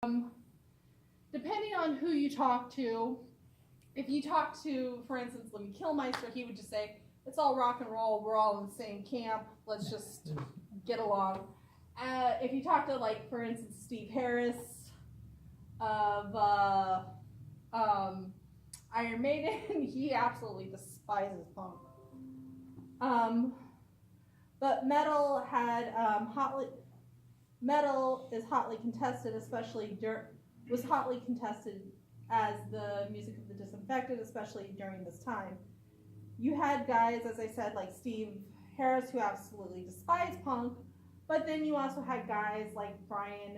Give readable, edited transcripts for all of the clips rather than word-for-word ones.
Depending on who you talk to, if you talk to, for instance, Lemmy Kilmister, he would just say, it's all rock and roll, we're all in the same camp, let's just get along. If you talk to, like, for instance, Steve Harris of Iron Maiden, he absolutely despises punk. But metal had metal is hotly contested, was hotly contested as the music of the Disaffected, especially during this time. You had guys, as I said, like Steve Harris, who absolutely despised punk, but then you also had guys like Brian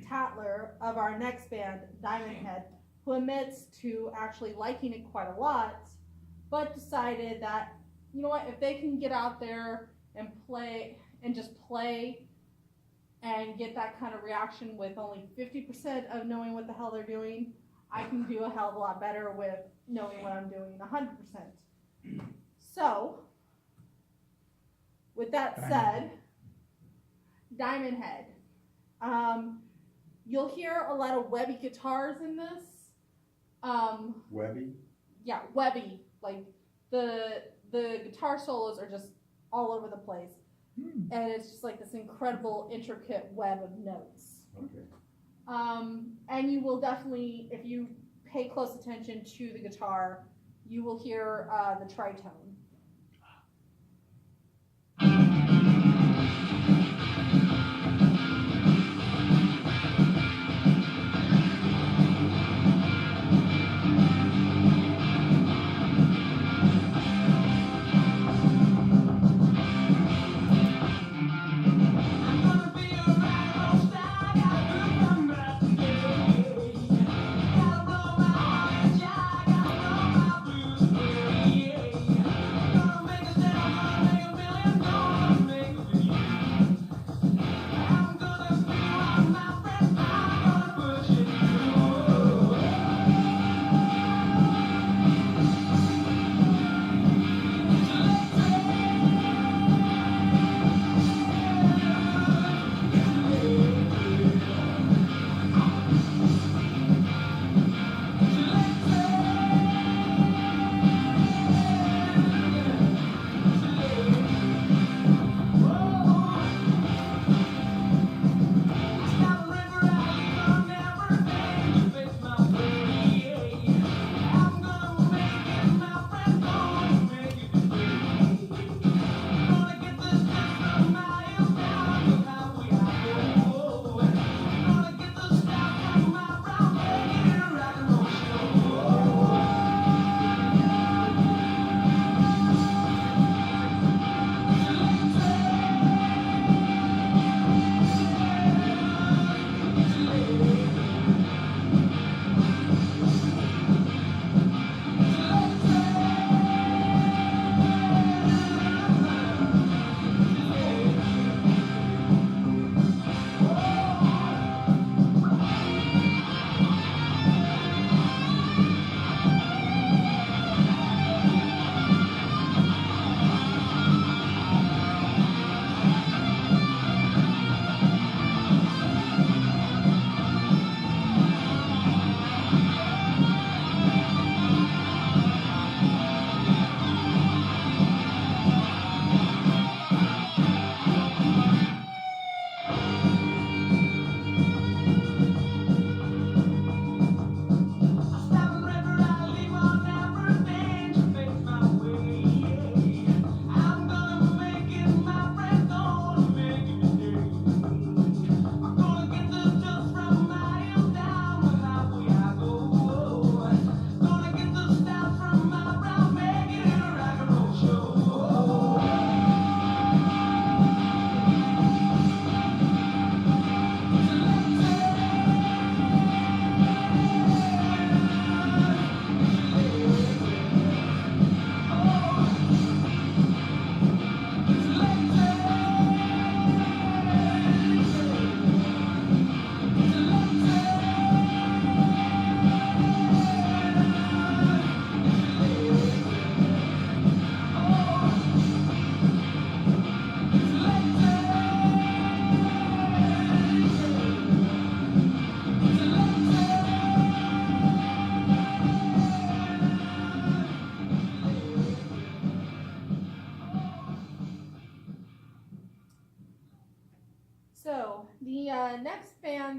Tatler of our next band, Diamond Head, who admits to actually liking it quite a lot, but decided that, you know what, if they can get out there and play and just play and get that kind of reaction with only 50% of knowing what the hell they're doing, I can do a hell of a lot better with knowing what I'm doing 100%. So, with that said, Diamond Head. You'll hear a lot of Webby guitars in this. Webby? Yeah, Webby. Like, the guitar solos are just all over the place. And it's just like this incredible, intricate web of notes. Okay. And you will definitely, if you pay close attention to the guitar, you will hear the tritone.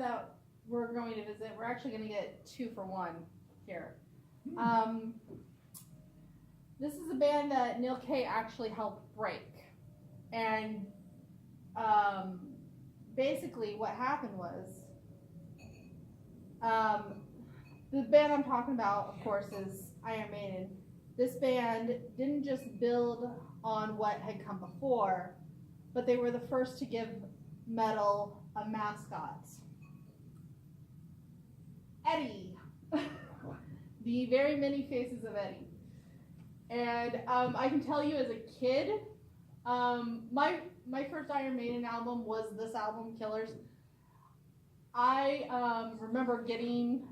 that we're going to visit, we're actually going to get 2 for 1 here. This is a band that Neil Kay actually helped break. And basically what happened was, the band I'm talking about, of course, is Iron Maiden. This band didn't just build on what had come before, but they were the first to give metal a mascot. Eddie. The very many faces of Eddie. And I can tell you as a kid, my first Iron Maiden album was this album, Killers. I remember getting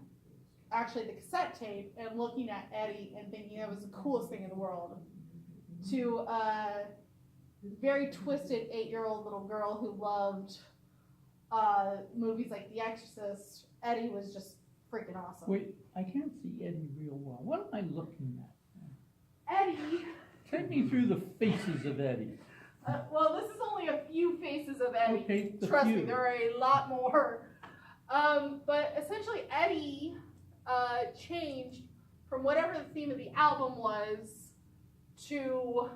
actually the cassette tape and looking at Eddie and thinking it was the coolest thing in the world. To a very twisted 8-year-old little girl who loved movies like The Exorcist, Eddie was just freaking awesome. Wait, I can't see Eddie real well. What am I looking at? Eddie. Take me through the faces of Eddie. Well, this is only a few faces of Eddie. Okay, Trust me, there are a lot more. But essentially, Eddie changed from whatever the theme of the album was to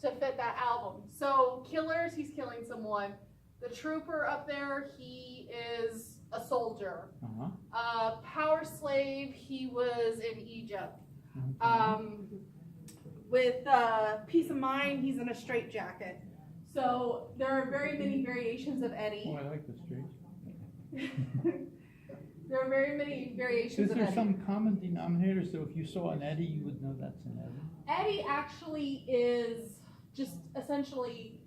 fit that album. So, Killers, he's killing someone. The Trooper up there, he is a soldier. Power Slave, he was in Egypt. Okay. With Peace of Mind, he's in a straitjacket. So there are very many variations of Eddie. Oh, I like the straight. There are very many variations of Eddie. Is there some common denominator, so if you saw an Eddie, you would know that's an Eddie? Eddie actually is just essentially,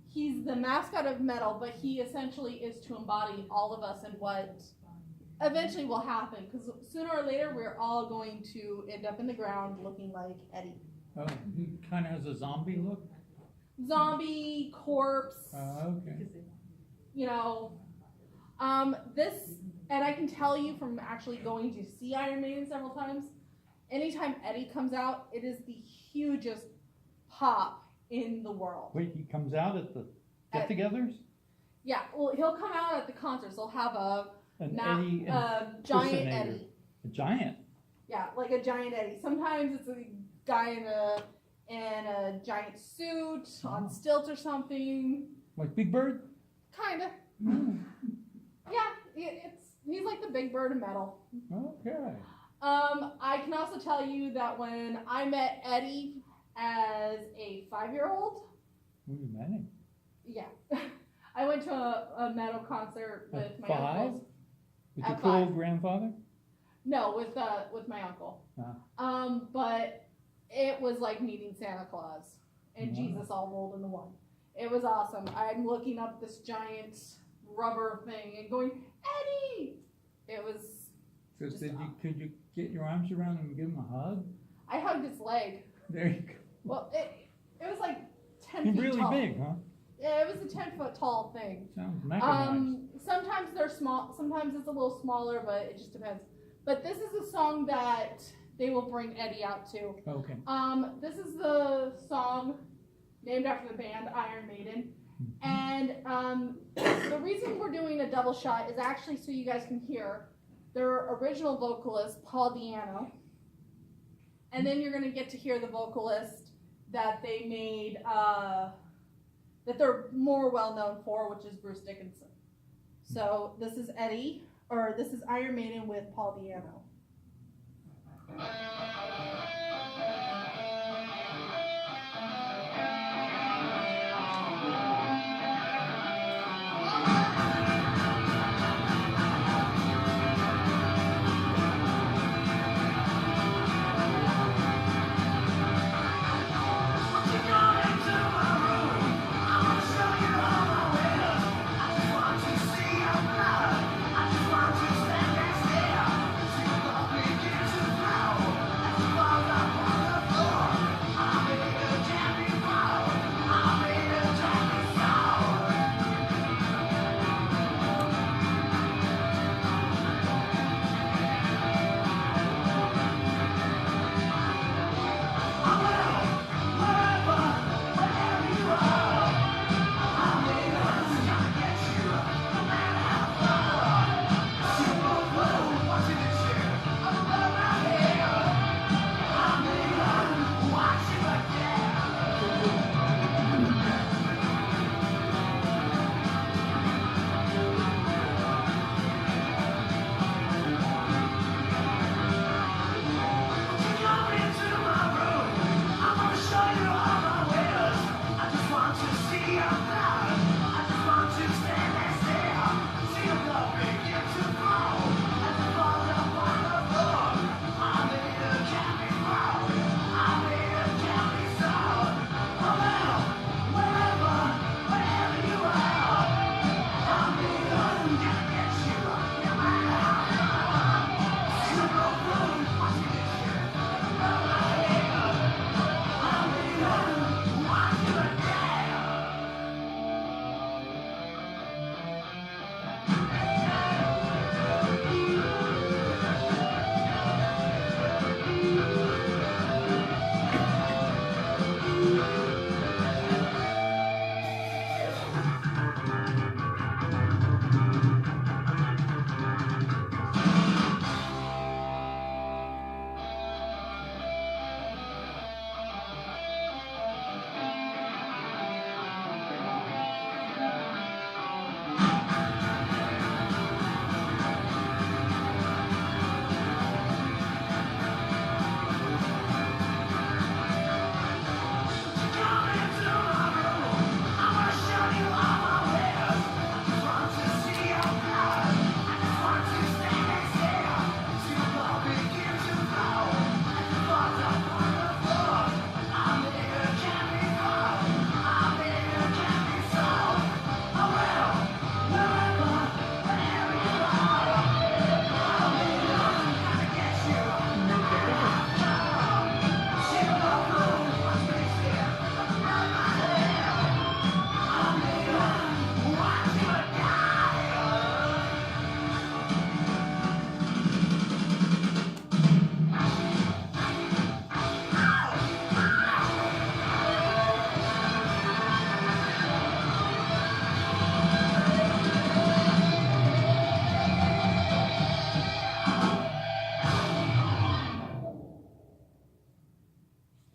he's the mascot of metal, but he essentially is to embody all of us and what eventually will happen, because sooner or later we're all going to end up in the ground looking like Eddie. Oh, he kind of has a zombie look? Zombie, corpse, Okay. you know. This, and I can tell you from actually going to see Iron Maiden several times, anytime Eddie comes out, it is the hugest pop in the world. Wait, he comes out at the get-togethers? Yeah, well, he'll come out at the concerts. They'll have Eddie giant impersonator. Eddie. A giant? Yeah, like a giant Eddie. Sometimes it's a guy in a giant suit on stilts or something. Like Big Bird? Kinda. Mm. Yeah, he's like the Big Bird of metal. Okay. I can also tell you that when I met Eddie as a 5-year-old, You met him. yeah, I went to a metal concert with At my 5? uncles. With At your cool 5. grandfather? No, with my uncle. Ah. But it was like meeting Santa Claus and Wow. Jesus all rolled into one. It was awesome. I'm looking up this giant rubber thing and going, Eddie! It was. So Just could you get your arms around him and give him a hug? I hugged his leg. There you go. Well, it was like 10 He's feet really tall. big, huh? Yeah, it was a 10-foot tall thing. Sounds mechanized. Sometimes they're small, sometimes it's a little smaller, but it just depends. But this is a song that they will bring Eddie out to. Okay. This is the song named after the band Iron Maiden. And the reason we're doing a double shot is actually so you guys can hear their original vocalist, Paul Di'Anno. And then you're going to get to hear the vocalist that they made, that they're more well known for, which is Bruce Dickinson. So this is Eddie, or this is Iron Maiden with Paul Di'Anno. I just want to stand and stare. See the begin to grow.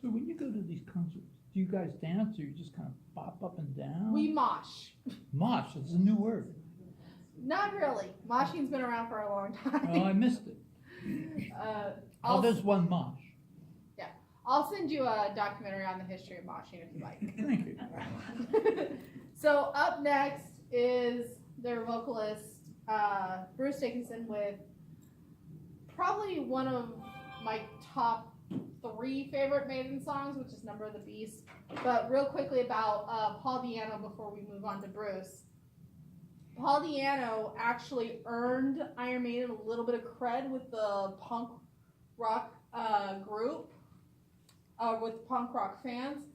So when you go to these concerts, do you guys dance or you just kind of bop up and down? We mosh. Mosh, that's a new word. Not really. Moshing's been around for a long time. Oh, I missed it. How does one mosh? I'll send you a documentary on the history of moshing if you like. Thank you. So up next is their vocalist, Bruce Dickinson, with probably one of my top 3 favorite Maiden songs, which is Number of the Beast. But real quickly about Paul Di'Anno before we move on to Bruce. Paul Di'Anno actually earned Iron Maiden a little bit of cred with the punk rock group, with punk rock fans,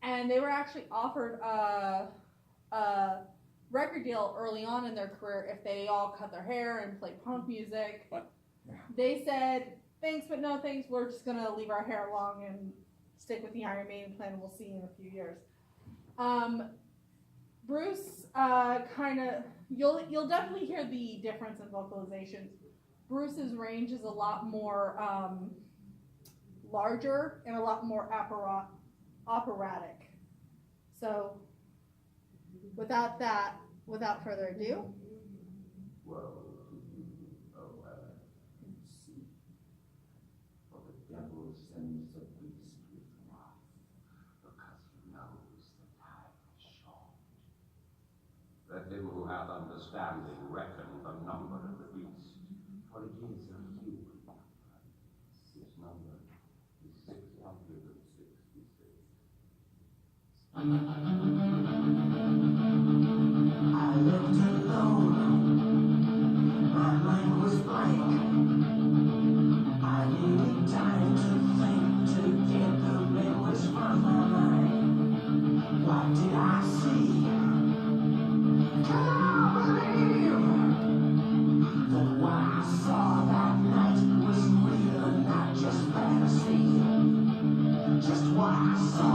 and they were actually offered a record deal early on in their career if they all cut their hair and played punk music. What? They said, thanks, but no thanks, we're just going to leave our hair long and stick with the Iron Maiden plan, we'll see in a few years. Bruce you'll definitely hear the difference in vocalizations. Bruce's range is a lot more larger and a lot more operatic. So without further ado, Well, see, for the devil sends the beast with wrath, because he knows the time is short. Let him who hath understanding reckon the number of the beast, for it is a human number. His number is 666. I lived alone, my mind was blank. I needed time to think, to get the memories from my mind. What did I see? Can I believe that what I saw that night was real and not just fantasy? Just what I saw.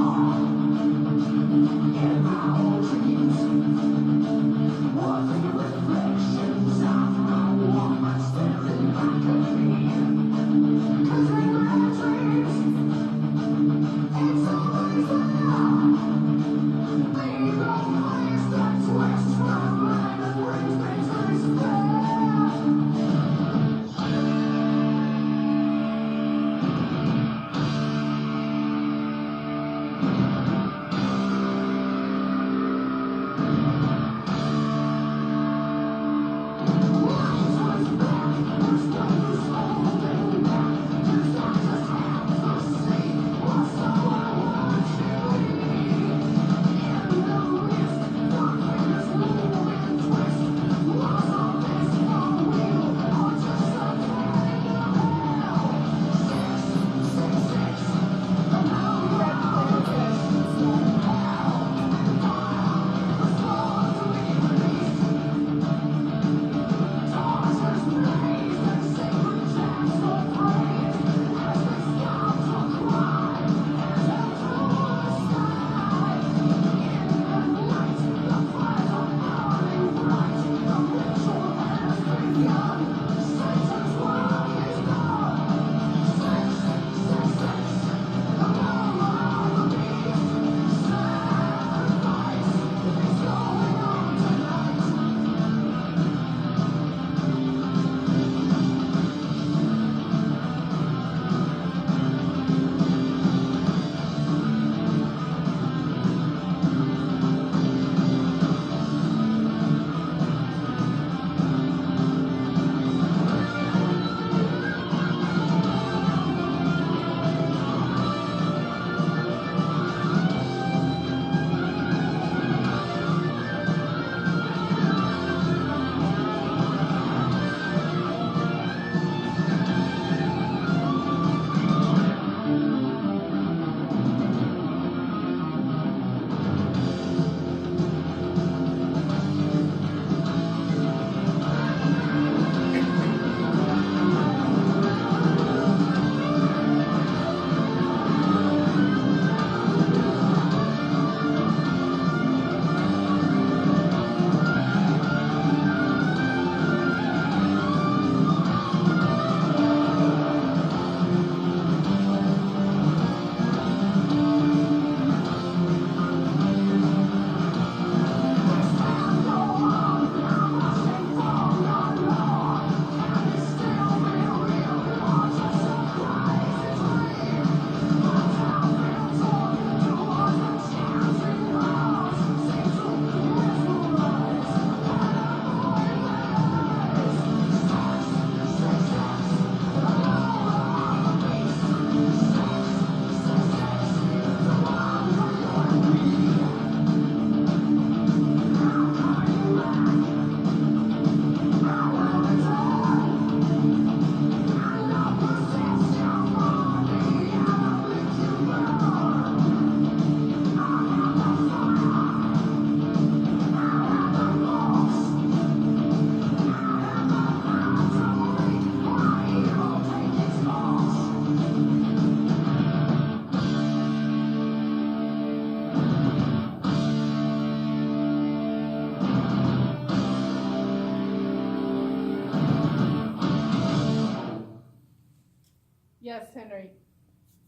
Yes, Henry.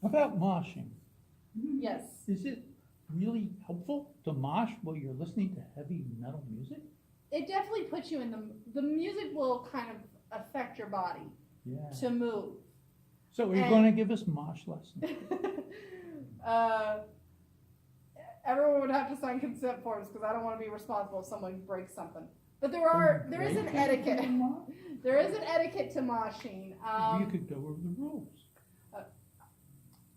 About moshing, Yes. is it really helpful to mosh while you're listening to heavy metal music? It definitely puts you in the music will kind of affect your body Yeah. to move. So are you and- gonna give us mosh lessons? Everyone would have to sign consent forms because I don't want to be responsible if someone breaks something. But there is an etiquette. There is an etiquette to moshing. You could go over the rules.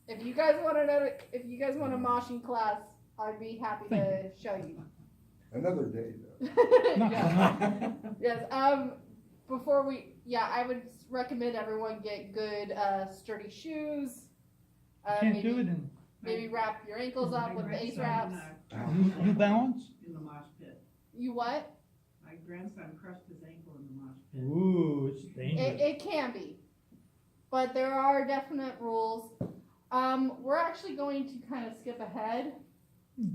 If you guys want a moshing class, I'd be happy to show you. Another day though. Yeah. Yes. I would recommend everyone get good sturdy shoes. Can't do it in Maybe wrap your ankles up with the ace wraps. New Balance? In the mosh pit. You what? My grandson crushed his ankle in the mosh pit. Ooh, it's dangerous. It can be, but there are definite rules. We're actually going to kind of skip ahead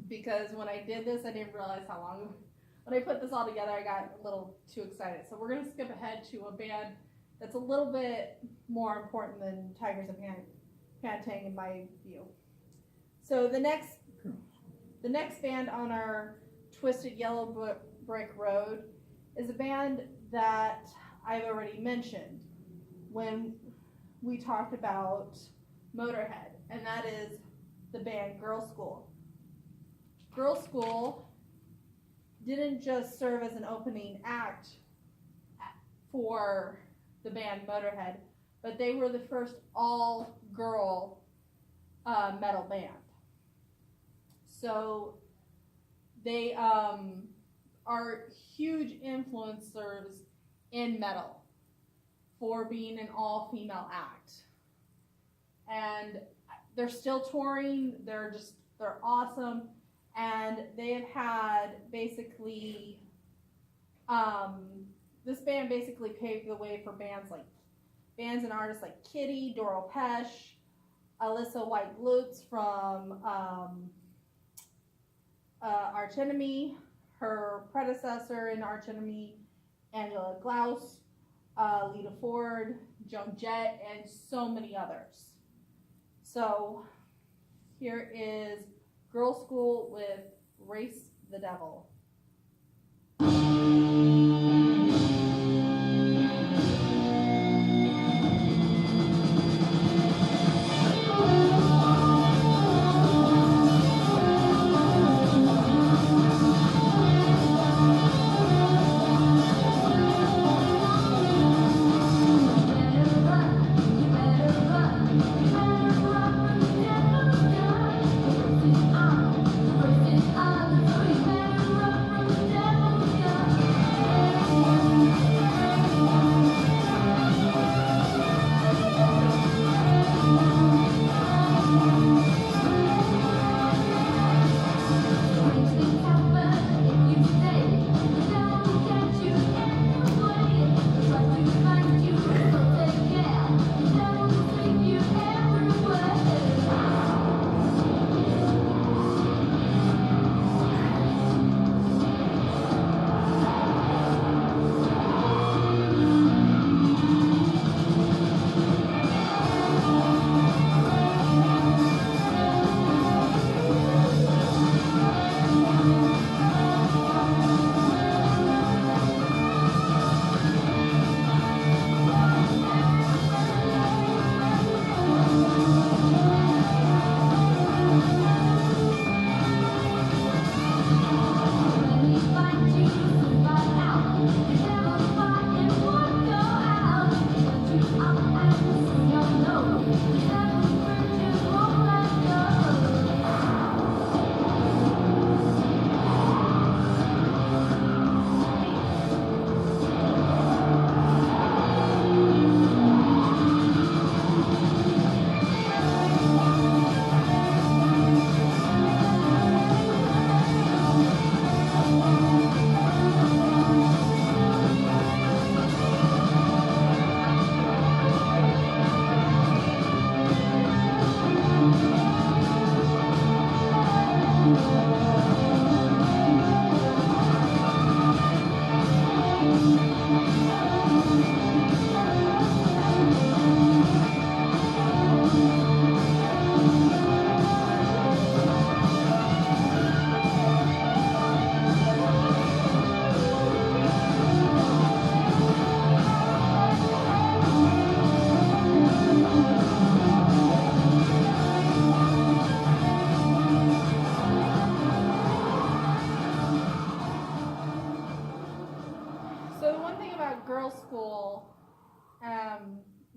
because when I did this, I didn't realize how long. When I put this all together, I got a little too excited. So we're going to skip ahead to a band that's a little bit more important than Tigers of Pantang in my view. So the next band on our Twisted Yellow Brick Road is a band that I've already mentioned when we talked about Motorhead, and that is the band Girl School. Girl School didn't just serve as an opening act for the band Motorhead, but they were the first all-girl metal band. So they are huge influencers in metal for being an all-female act. And they're still touring, they're awesome, and they have had basically, this band basically paved the way for bands and artists like Kitty, Doro Pesh, Alyssa White-Lutz from Arch Enemy, her predecessor in Arch Enemy, Angela Glaus, Lita Ford, Joan Jett, and so many others. So here is Girl School with Race the Devil. Run,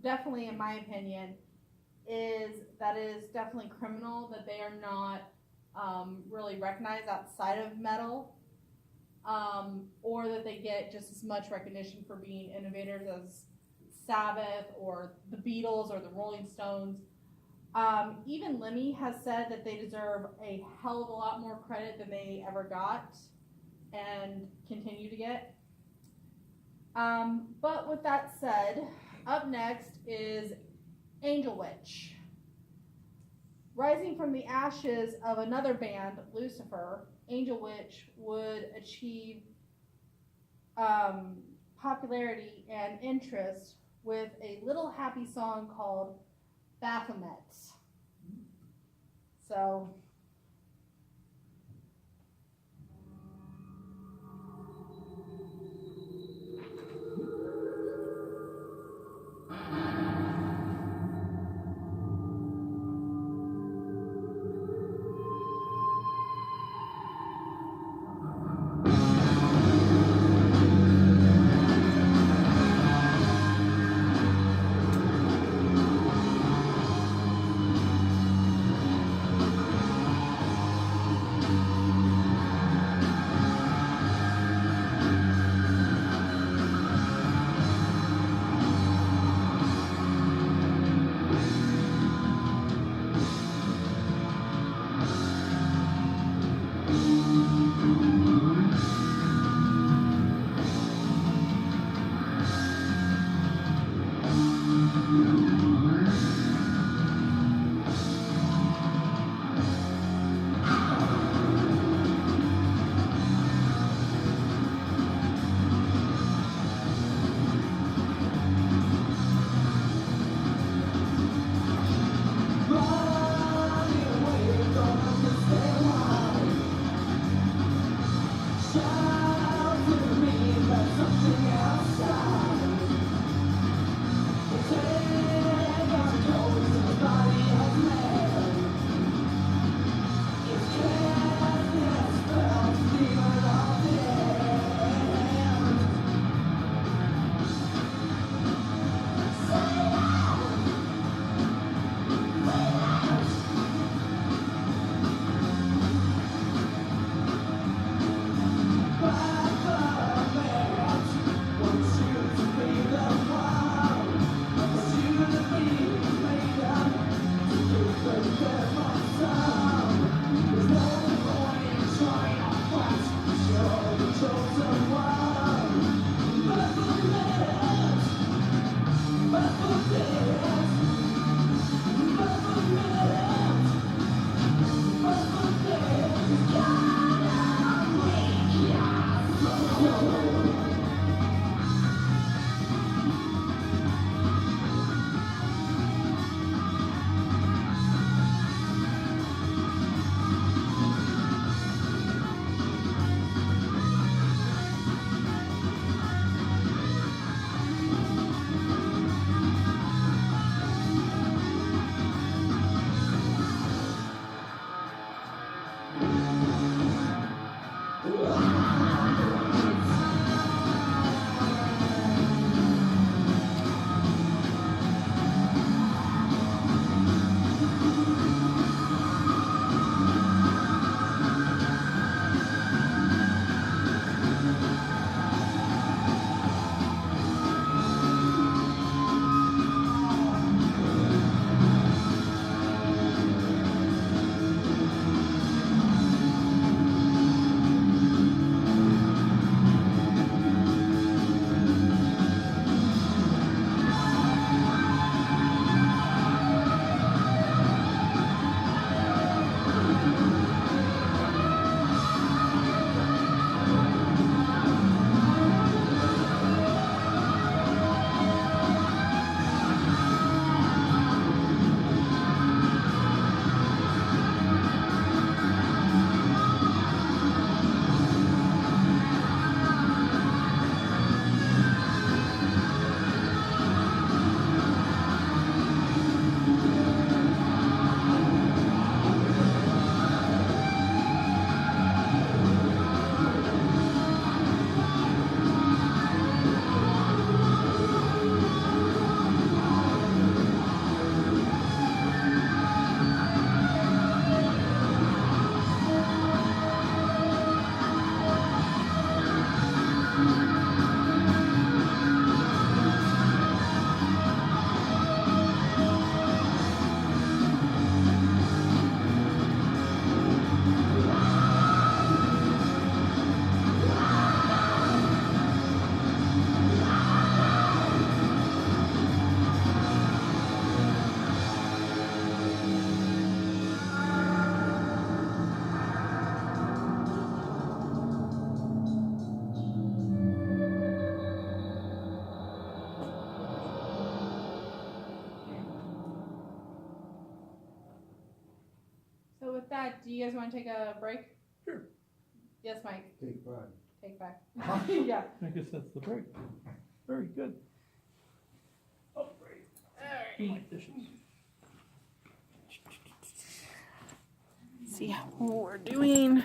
definitely, in my opinion, is definitely criminal that they are not really recognized outside of metal, or that they get just as much recognition for being innovators as Sabbath or the Beatles or the Rolling Stones. Even Lemmy has said that they deserve a hell of a lot more credit than they ever got and continue to get. But with that said, up next is Angel Witch. Rising from the ashes of another band, Lucifer, Angel Witch would achieve popularity and interest with a little happy song called Baphomet. So that, do you guys want to take a break? Sure. Yes, Mike. Take five. Take back. Yeah. I guess that's the break. Very good. Oh, great. Do my dishes. See how we're doing.